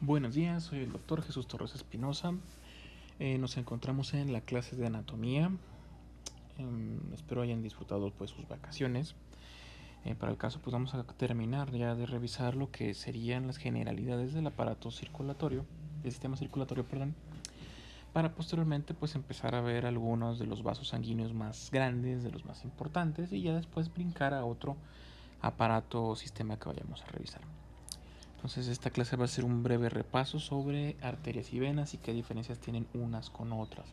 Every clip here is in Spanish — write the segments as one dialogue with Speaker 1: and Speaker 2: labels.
Speaker 1: Buenos días, soy el doctor Jesús Torres Espinosa. Nos encontramos en la clase de anatomía. Espero hayan disfrutado pues sus vacaciones. Para el caso pues vamos a terminar ya de revisar lo que serían las generalidades del aparato circulatorio, del sistema circulatorio, perdón, para posteriormente pues empezar a ver algunos de los vasos sanguíneos más grandes, de los más importantes, y ya después brincar a otro aparato o sistema que vayamos a revisar. Entonces esta clase va a ser un breve repaso sobre arterias y venas y qué diferencias tienen unas con otras.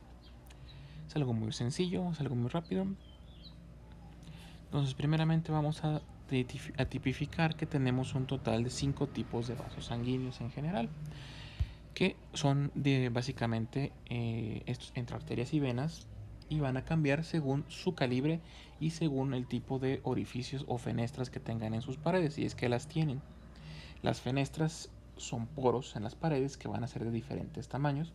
Speaker 1: Es algo muy sencillo, es algo muy rápido. Entonces primeramente vamos a tipificar que tenemos un total de 5 tipos de vasos sanguíneos en general, que son básicamente estos entre arterias y venas, y van a cambiar según su calibre y según el tipo de orificios o fenestras que tengan en sus paredes, si es que las tienen. Las fenestras son poros en las paredes que van a ser de diferentes tamaños,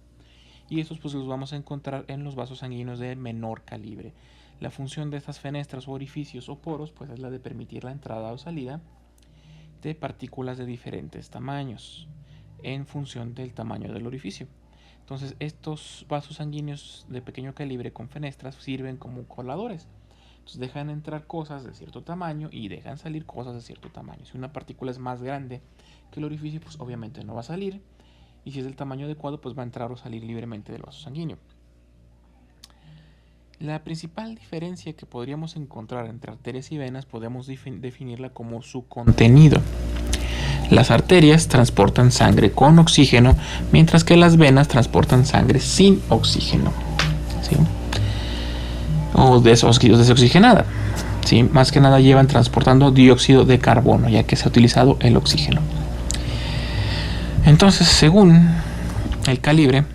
Speaker 1: y estos pues los vamos a encontrar en los vasos sanguíneos de menor calibre. La función de estas fenestras o orificios o poros pues es la de permitir la entrada o salida de partículas de diferentes tamaños en función del tamaño del orificio. Entonces estos vasos sanguíneos de pequeño calibre con fenestras sirven como coladores. Entonces dejan entrar cosas de cierto tamaño y dejan salir cosas de cierto tamaño. Si una partícula es más grande que el orificio, pues obviamente no va a salir. Y si es del tamaño adecuado, pues va a entrar o salir libremente del vaso sanguíneo. La principal diferencia que podríamos encontrar entre arterias y venas podemos definirla como su contenido. Las arterias transportan sangre con oxígeno, mientras que las venas transportan sangre sin oxígeno, ¿sí? O desoxigenada. ¿Sí? Más que nada llevan transportando dióxido de carbono, ya que se ha utilizado el oxígeno. Entonces, según el calibre,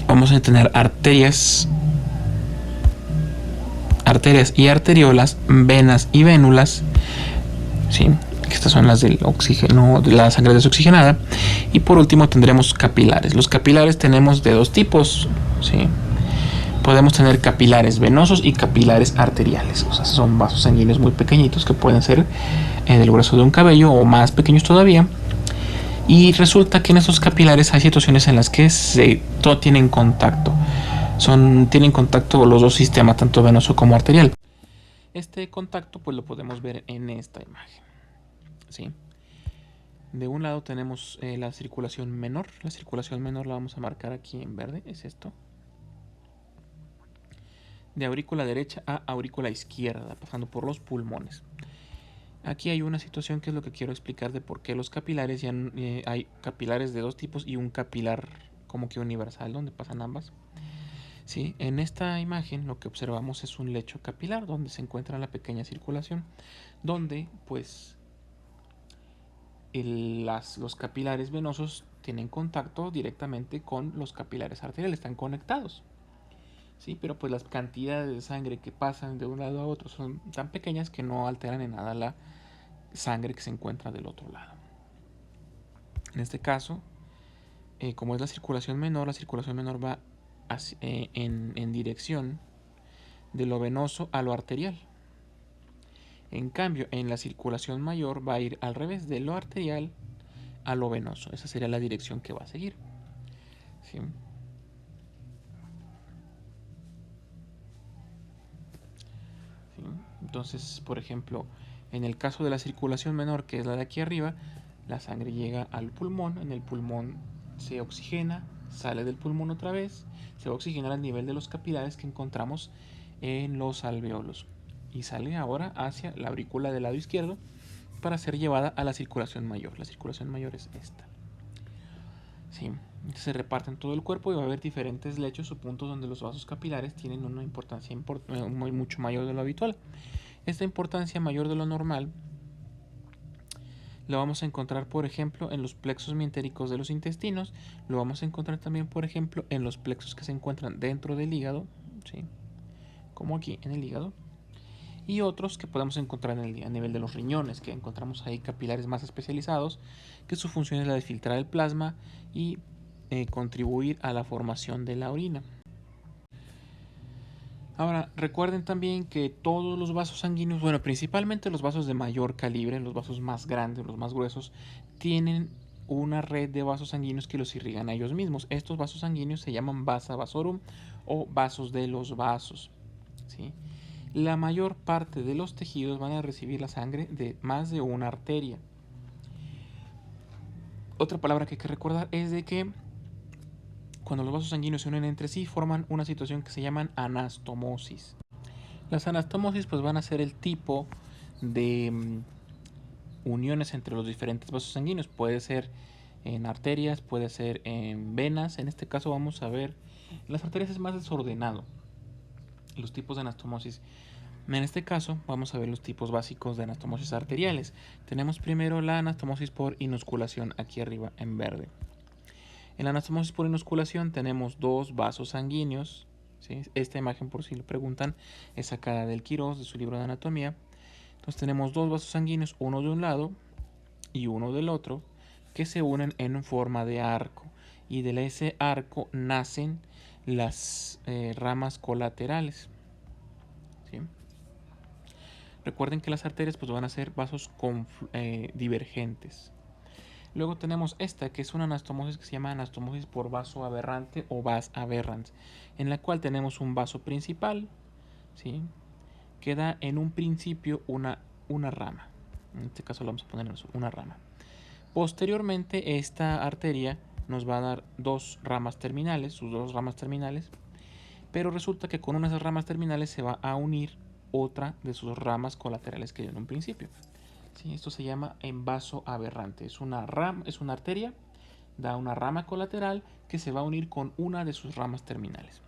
Speaker 1: vamos a tener arterias y arteriolas, venas y vénulas, ¿sí? Estas son las del oxígeno, de la sangre desoxigenada. Y por último tendremos capilares. Los capilares tenemos de dos tipos, ¿sí? Podemos tener capilares venosos y capilares arteriales. O sea, son vasos sanguíneos muy pequeñitos que pueden ser del grueso de un cabello o más pequeños todavía. Y resulta que en estos capilares hay situaciones en las que todo tienen contacto. Tienen contacto los dos sistemas, tanto venoso como arterial. Este contacto pues lo podemos ver en esta imagen, ¿sí? De un lado tenemos la circulación menor. La circulación menor la vamos a marcar aquí en verde, es esto. De aurícula derecha a aurícula izquierda, pasando por los pulmones. Aquí hay una situación que es lo que quiero explicar de por qué los capilares hay capilares de dos tipos y un capilar como que universal donde pasan ambas. ¿Sí? En esta imagen lo que observamos es un lecho capilar donde se encuentra la pequeña circulación, donde pues los capilares venosos tienen contacto directamente con los capilares arteriales, están conectados. Sí, pero pues las cantidades de sangre que pasan de un lado a otro son tan pequeñas que no alteran en nada la sangre que se encuentra del otro lado. En este caso, como es la circulación menor va en dirección de lo venoso a lo arterial. En cambio, en la circulación mayor va a ir al revés, de lo arterial a lo venoso. Esa sería la dirección que va a seguir, ¿sí? ¿Sí? Entonces, por ejemplo, en el caso de la circulación menor, que es la de aquí arriba, la sangre llega al pulmón, en el pulmón se oxigena, sale del pulmón otra vez, se va a oxigenar al nivel de los capilares que encontramos en los alveolos y sale ahora hacia la aurícula del lado izquierdo para ser llevada a la circulación mayor. La circulación mayor es esta. ¿Sí? Se reparte en todo el cuerpo y va a haber diferentes lechos o puntos donde los vasos capilares tienen una importancia mucho mayor de lo habitual. Esta importancia mayor de lo normal lo vamos a encontrar, por ejemplo, en los plexos mientéricos de los intestinos. Lo vamos a encontrar también, por ejemplo, en los plexos que se encuentran dentro del hígado, ¿sí? Como aquí en el hígado. Y otros que podemos encontrar a nivel de los riñones, que encontramos ahí capilares más especializados, que su función es la de filtrar el plasma y contribuir a la formación de la orina. Ahora, recuerden también que todos los vasos sanguíneos, bueno, principalmente los vasos de mayor calibre, los vasos más grandes, los más gruesos, tienen una red de vasos sanguíneos que los irrigan a ellos mismos. Estos vasos sanguíneos se llaman vasa vasorum o vasos de los vasos, ¿sí? La mayor parte de los tejidos van a recibir la sangre de más de una arteria. Otra palabra que hay que recordar es de que cuando los vasos sanguíneos se unen entre sí forman una situación que se llaman anastomosis. Las anastomosis pues van a ser el tipo de uniones entre los diferentes vasos sanguíneos. Puede ser en arterias, puede ser en venas. En este caso vamos a ver, en las arterias es más desordenado los tipos de anastomosis. En este caso vamos a ver los tipos básicos de anastomosis arteriales. Tenemos primero la anastomosis por inusculación aquí arriba en verde. En la anastomosis por inusculación tenemos dos vasos sanguíneos, ¿sí? Esta imagen, por si lo preguntan, es sacada del Quirós, de su libro de anatomía. Entonces tenemos dos vasos sanguíneos, uno de un lado y uno del otro, que se unen en forma de arco. Y de ese arco nacen las ramas colaterales, ¿sí? Recuerden que las arterias pues, van a ser vasos divergentes. Luego tenemos esta, que es una anastomosis que se llama anastomosis por vaso aberrante o vas aberrans, en la cual tenemos un vaso principal, ¿sí? Que da en un principio una rama. En este caso lo vamos a poner en una rama. Posteriormente, esta arteria nos va a dar dos ramas terminales, sus dos ramas terminales, pero resulta que con una de esas ramas terminales se va a unir otra de sus ramas colaterales que dio en un principio. ¿Sí? Esto se llama en vaso aberrante. Es una arteria, da una rama colateral que se va a unir con una de sus ramas terminales.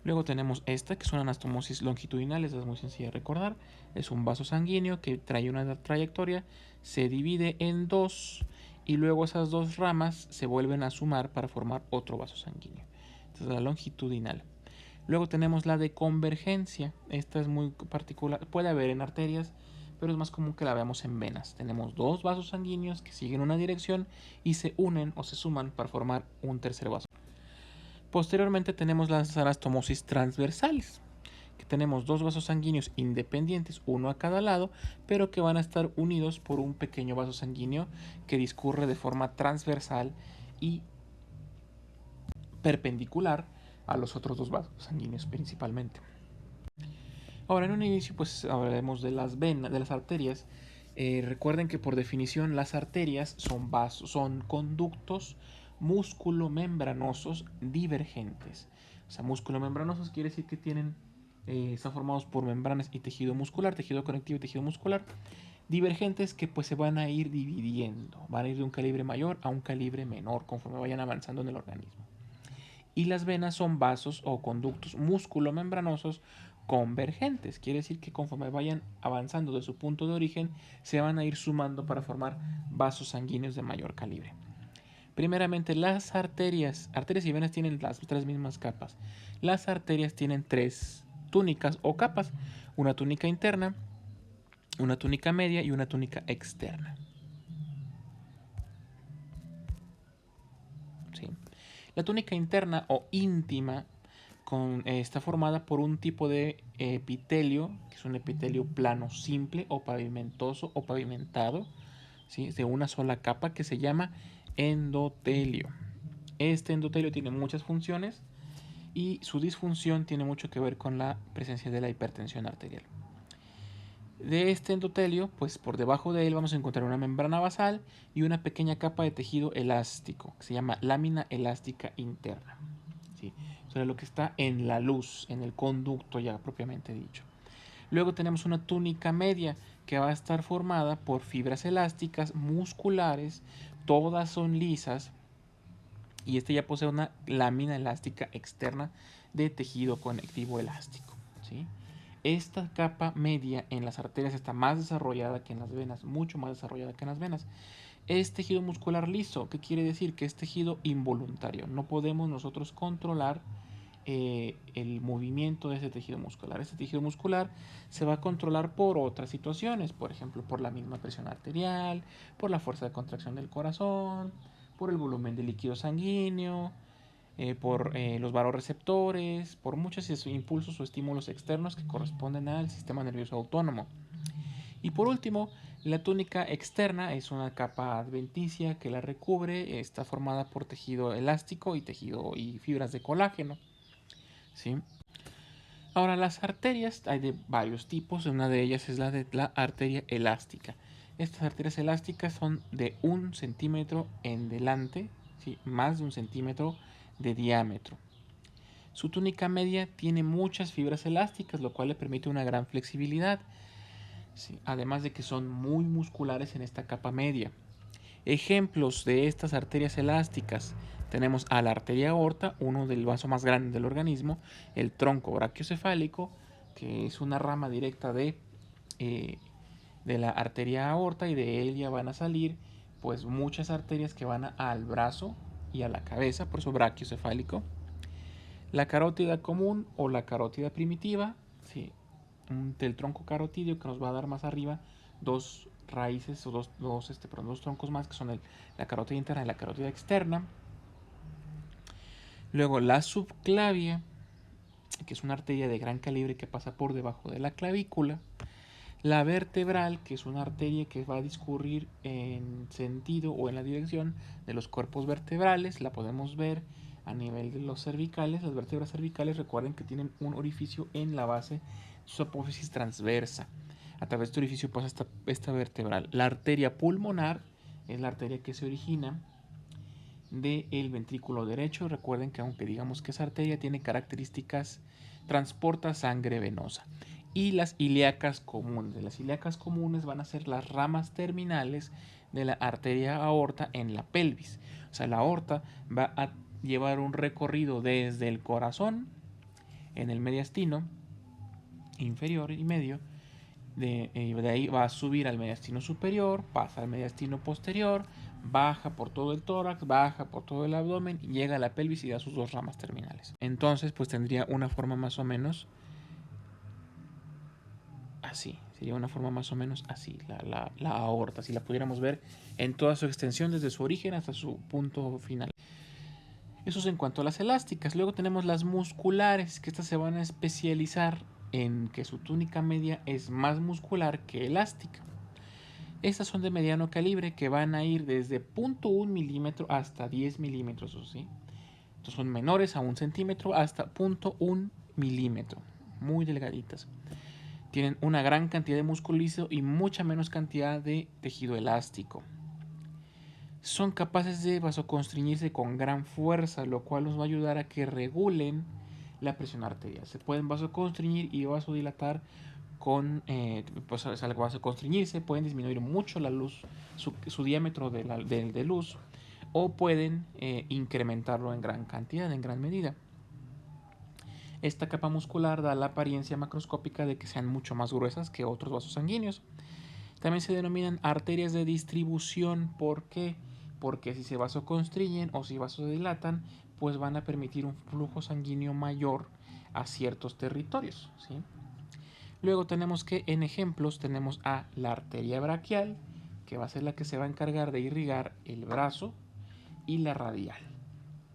Speaker 1: Luego tenemos esta, que es una anastomosis longitudinal, esta es muy sencilla de recordar. Es un vaso sanguíneo que trae una trayectoria, se divide en dos y luego esas dos ramas se vuelven a sumar para formar otro vaso sanguíneo. Esta es la longitudinal. Luego tenemos la de convergencia. Esta es muy particular, puede haber en arterias, pero es más común que la veamos en venas. Tenemos dos vasos sanguíneos que siguen una dirección y se unen o se suman para formar un tercer vaso. Posteriormente tenemos las anastomosis transversales, que tenemos dos vasos sanguíneos independientes, uno a cada lado, pero que van a estar unidos por un pequeño vaso sanguíneo que discurre de forma transversal y perpendicular a los otros dos vasos sanguíneos principalmente. Ahora en un inicio pues hablaremos de las venas, de las arterias. Recuerden que por definición las arterias son vasos, son conductos músculo-membranosos divergentes. O sea, músculo-membranosos quiere decir que están formados por membranas y tejido muscular, tejido conectivo y tejido muscular. Divergentes que pues se van a ir dividiendo, van a ir de un calibre mayor a un calibre menor conforme vayan avanzando en el organismo. Y las venas son vasos o conductos músculo-membranosos convergentes. Quiere decir que conforme vayan avanzando de su punto de origen, se van a ir sumando para formar vasos sanguíneos de mayor calibre. Primeramente, las arterias y venas tienen las tres mismas capas. Las arterias tienen tres túnicas o capas, una túnica interna, una túnica media y una túnica externa. ¿Sí? La túnica interna o íntima está formada por un tipo de epitelio, que es un epitelio plano simple o pavimentoso o pavimentado, ¿sí? De una sola capa que se llama endotelio. Este endotelio tiene muchas funciones y su disfunción tiene mucho que ver con la presencia de la hipertensión arterial. De este endotelio, pues por debajo de él vamos a encontrar una membrana basal y una pequeña capa de tejido elástico, que se llama lámina elástica interna. ¿Sí? Eso es lo que está en la luz, en el conducto ya propiamente dicho. Luego tenemos una túnica media que va a estar formada por fibras elásticas musculares, todas son lisas, y este ya posee una lámina elástica externa de tejido conectivo elástico. ¿Sí? Esta capa media en las arterias está más desarrollada que en las venas, mucho más desarrollada que en las venas. Es tejido muscular liso, que quiere decir que es tejido involuntario. No podemos nosotros controlar el movimiento de ese tejido muscular. Este tejido muscular se va a controlar por otras situaciones, por ejemplo, por la misma presión arterial, por la fuerza de contracción del corazón, por el volumen de líquido sanguíneo, por los vasoreceptores, por muchos impulsos o estímulos externos que corresponden al sistema nervioso autónomo. Y por último, la túnica externa es una capa adventicia que la recubre, está formada por tejido elástico y tejido y fibras de colágeno, ¿sí? Ahora, las arterias hay de varios tipos, una de ellas es la de la arteria elástica. Estas arterias elásticas son de 1 centímetro en delante, ¿sí? Más de 1 centímetro de diámetro. Su túnica media tiene muchas fibras elásticas, lo cual le permite una gran flexibilidad, ¿sí? Además de que son muy musculares en esta capa media. Ejemplos de estas arterias elásticas: tenemos a la arteria aorta, uno del vaso más grande del organismo, el tronco brachiocefálico, que es una rama directa de la arteria aorta, y de ella van a salir pues muchas arterias que van al brazo y a la cabeza, por eso brachiocefálico. La carótida común o la carótida primitiva, ¿sí? Del tronco carotídeo, que nos va a dar más arriba dos raíces o dos troncos más, que son la carótida interna y la carótida externa. Luego la subclavia, que es una arteria de gran calibre que pasa por debajo de la clavícula. La vertebral, que es una arteria que va a discurrir en sentido o en la dirección de los cuerpos vertebrales. La podemos ver a nivel de los cervicales. Las vértebras cervicales, recuerden que tienen un orificio en la base de su apófisis transversa. A través de este orificio pasa esta vertebral. La arteria pulmonar es la arteria que se origina del ventrículo derecho. Recuerden que aunque digamos que esa arteria tiene características, transporta sangre venosa. Y las ilíacas comunes. Las ilíacas comunes van a ser las ramas terminales de la arteria aorta en la pelvis. O sea, la aorta va a llevar un recorrido desde el corazón en el mediastino inferior y medio. De ahí va a subir al mediastino superior, pasa al mediastino posterior, baja por todo el tórax, baja por todo el abdomen y llega a la pelvis y da sus dos ramas terminales. Entonces, pues tendría una forma más o menos así. Sería una forma más o menos así, la aorta, si la pudiéramos ver en toda su extensión desde su origen hasta su punto final. Eso es en cuanto a las elásticas. Luego tenemos las musculares, que estas se van a especializar en que su túnica media es más muscular que elástica. Estas son de mediano calibre, que van a ir desde 0.1 milímetro hasta 10 milímetros, ¿sí? Entonces son menores a 1 centímetro hasta 0.1 milímetro, muy delgaditas. Tienen una gran cantidad de músculo liso y mucha menos cantidad de tejido elástico. Son capaces de vasoconstriñirse con gran fuerza, lo cual nos va a ayudar a que regulen la presión arterial. Se pueden vasoconstriñir y vasodilatar pues al vasoconstriñirse pueden disminuir mucho la luz, su diámetro de luz, o pueden incrementarlo en gran cantidad, en gran medida. Esta capa muscular da la apariencia macroscópica de que sean mucho más gruesas que otros vasos sanguíneos. También se denominan arterias de distribución. ¿Por qué? Porque si se vasoconstriñen o si vasodilatan, pues van a permitir un flujo sanguíneo mayor a ciertos territorios, ¿sí? Luego tenemos que en ejemplos tenemos a la arteria braquial, que va a ser la que se va a encargar de irrigar el brazo, y la radial,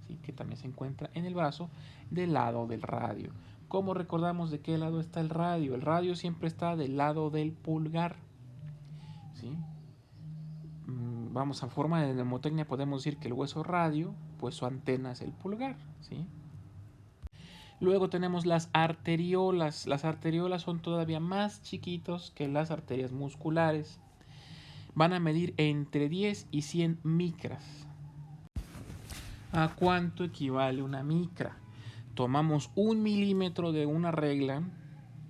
Speaker 1: ¿sí? Que también se encuentra en el brazo del lado del radio. ¿Cómo recordamos de qué lado está el radio? El radio siempre está del lado del pulgar, ¿sí? Vamos, a forma de mnemotecnia podemos decir que el hueso radio, pues su antena es el pulgar, ¿sí? Luego tenemos las arteriolas. Las arteriolas son todavía más chiquitos que las arterias musculares. Van a medir entre 10 y 100 micras. ¿A cuánto equivale una micra? Tomamos 1 milímetro de una regla.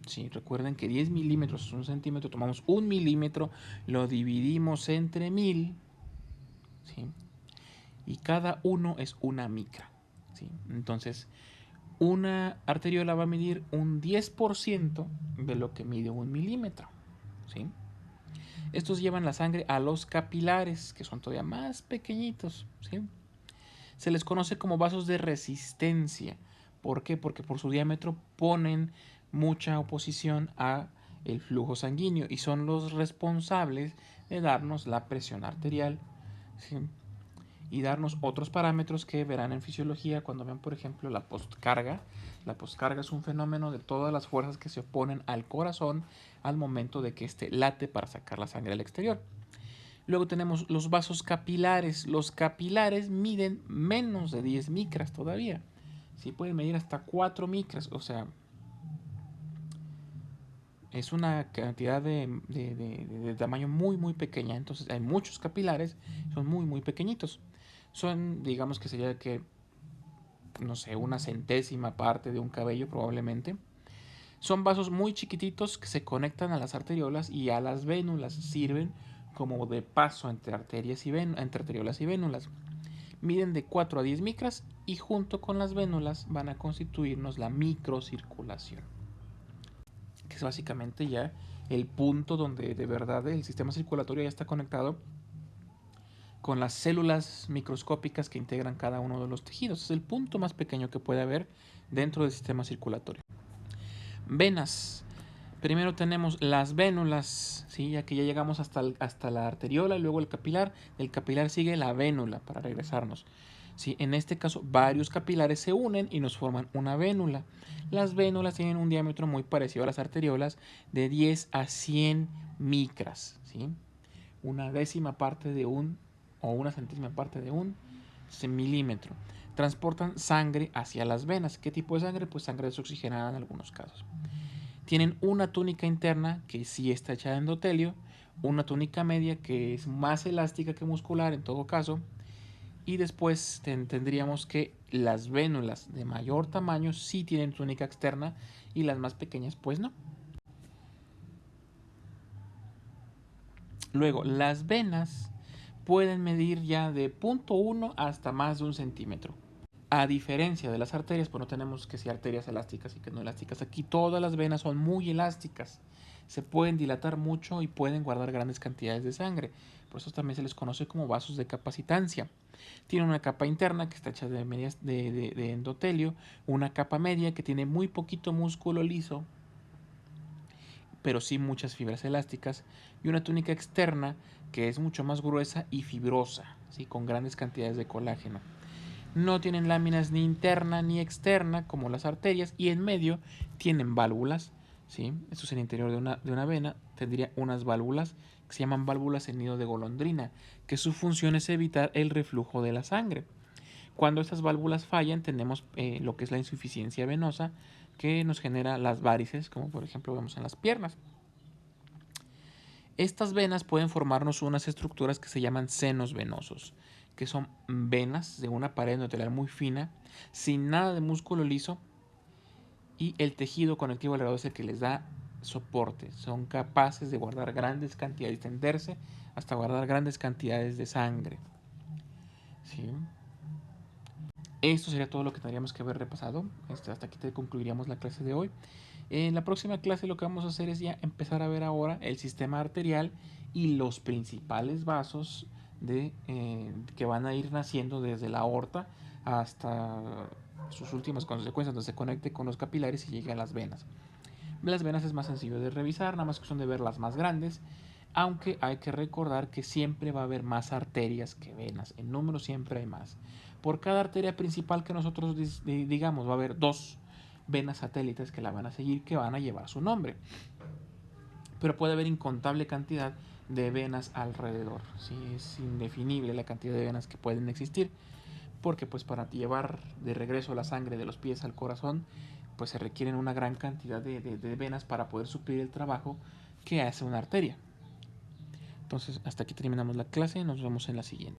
Speaker 1: Sí, recuerden que 10 milímetros es 1 centímetro. Tomamos 1 milímetro, lo dividimos entre 1000, ¿sí? Y cada uno es una micra, ¿sí? Entonces, una arteriola va a medir un 10% de lo que mide 1 milímetro, ¿sí? Estos llevan la sangre a los capilares, que son todavía más pequeñitos, ¿sí? Se les conoce como vasos de resistencia. ¿Por qué? Porque por su diámetro ponen mucha oposición a el flujo sanguíneo y son los responsables de darnos la presión arterial, ¿sí? y darnos otros parámetros que verán en fisiología cuando vean, por ejemplo, la postcarga. La postcarga es un fenómeno de todas las fuerzas que se oponen al corazón al momento de que éste late para sacar la sangre al exterior. Luego tenemos los vasos capilares. Los capilares miden menos de 10 micras todavía. Sí, pueden medir hasta 4 micras, o sea, es una cantidad de tamaño muy pequeña. Entonces hay muchos capilares, son muy pequeñitos. Son, digamos que sería que, no sé, una centésima parte de un cabello probablemente. Son vasos muy chiquititos que se conectan a las arteriolas y a las vénulas. Sirven como de paso entre entre arteriolas y vénulas. Miden de 4 a 10 micras y junto con las vénulas van a constituirnos la microcirculación, que es básicamente ya el punto donde de verdad el sistema circulatorio ya está conectado con las células microscópicas que integran cada uno de los tejidos. Es el punto más pequeño que puede haber dentro del sistema circulatorio. Venas. Primero tenemos las vénulas, ¿sí? Ya que ya llegamos hasta la arteriola y luego el capilar. Del capilar sigue la vénula para regresarnos. ¿Sí? En este caso, varios capilares se unen y nos forman una vénula. Las vénulas tienen un diámetro muy parecido a las arteriolas, de 10 a 100 micras. ¿Sí? Una décima parte de o una centésima parte de un milímetro. Transportan sangre hacia las venas. ¿Qué tipo de sangre? Pues sangre desoxigenada en algunos casos. Tienen una túnica interna que sí está hecha de endotelio, una túnica media que es más elástica que muscular en todo caso, y después tendríamos que las vénulas de mayor tamaño sí tienen túnica externa y las más pequeñas pues no. Luego, las venas pueden medir ya de 0.1 hasta más de 1 centímetro. A diferencia de las arterias, pues no tenemos que si arterias elásticas y que no elásticas. Aquí todas las venas son muy elásticas. Se pueden dilatar mucho y pueden guardar grandes cantidades de sangre. Por eso también se les conoce como vasos de capacitancia. Tiene una capa interna que está hecha de endotelio, una capa media que tiene muy poquito músculo liso, pero sí muchas fibras elásticas, y una túnica externa que es mucho más gruesa y fibrosa, ¿sí? Con grandes cantidades de colágeno. No tienen láminas ni interna ni externa como las arterias y en medio tienen válvulas. ¿Sí? Esto es el interior de una vena. Tendría unas válvulas que se llaman válvulas en nido de golondrina, que su función es evitar el reflujo de la sangre. Cuando estas válvulas fallan tenemos lo que es la insuficiencia venosa, que nos genera las varices, como por ejemplo vemos en las piernas. Estas venas pueden formarnos unas estructuras que se llaman senos venosos, que son venas de una pared endotelial muy fina, sin nada de músculo liso, y el tejido conectivo alrededor es el que les da soporte. Son capaces de guardar grandes cantidades, de tenderse hasta guardar grandes cantidades de sangre. ¿Sí? Esto sería todo lo que tendríamos que haber repasado. Hasta aquí concluiríamos la clase de hoy. En la próxima clase lo que vamos a hacer es ya empezar a ver ahora el sistema arterial y los principales vasos que van a ir naciendo desde la aorta hasta sus últimas consecuencias, donde se conecte con los capilares y llegue a las venas. Las venas es más sencillo de revisar, nada más que son de ver las más grandes, aunque hay que recordar que siempre va a haber más arterias que venas, en número siempre hay más. Por cada arteria principal que nosotros digamos va a haber 2 venas satélites que la van a seguir, que van a llevar su nombre. Pero puede haber incontable cantidad de venas alrededor. ¿Sí? Es indefinible la cantidad de venas que pueden existir, porque pues para llevar de regreso la sangre de los pies al corazón, pues se requieren una gran cantidad de venas para poder suplir el trabajo que hace una arteria. Entonces hasta aquí terminamos la clase y nos vemos en la siguiente.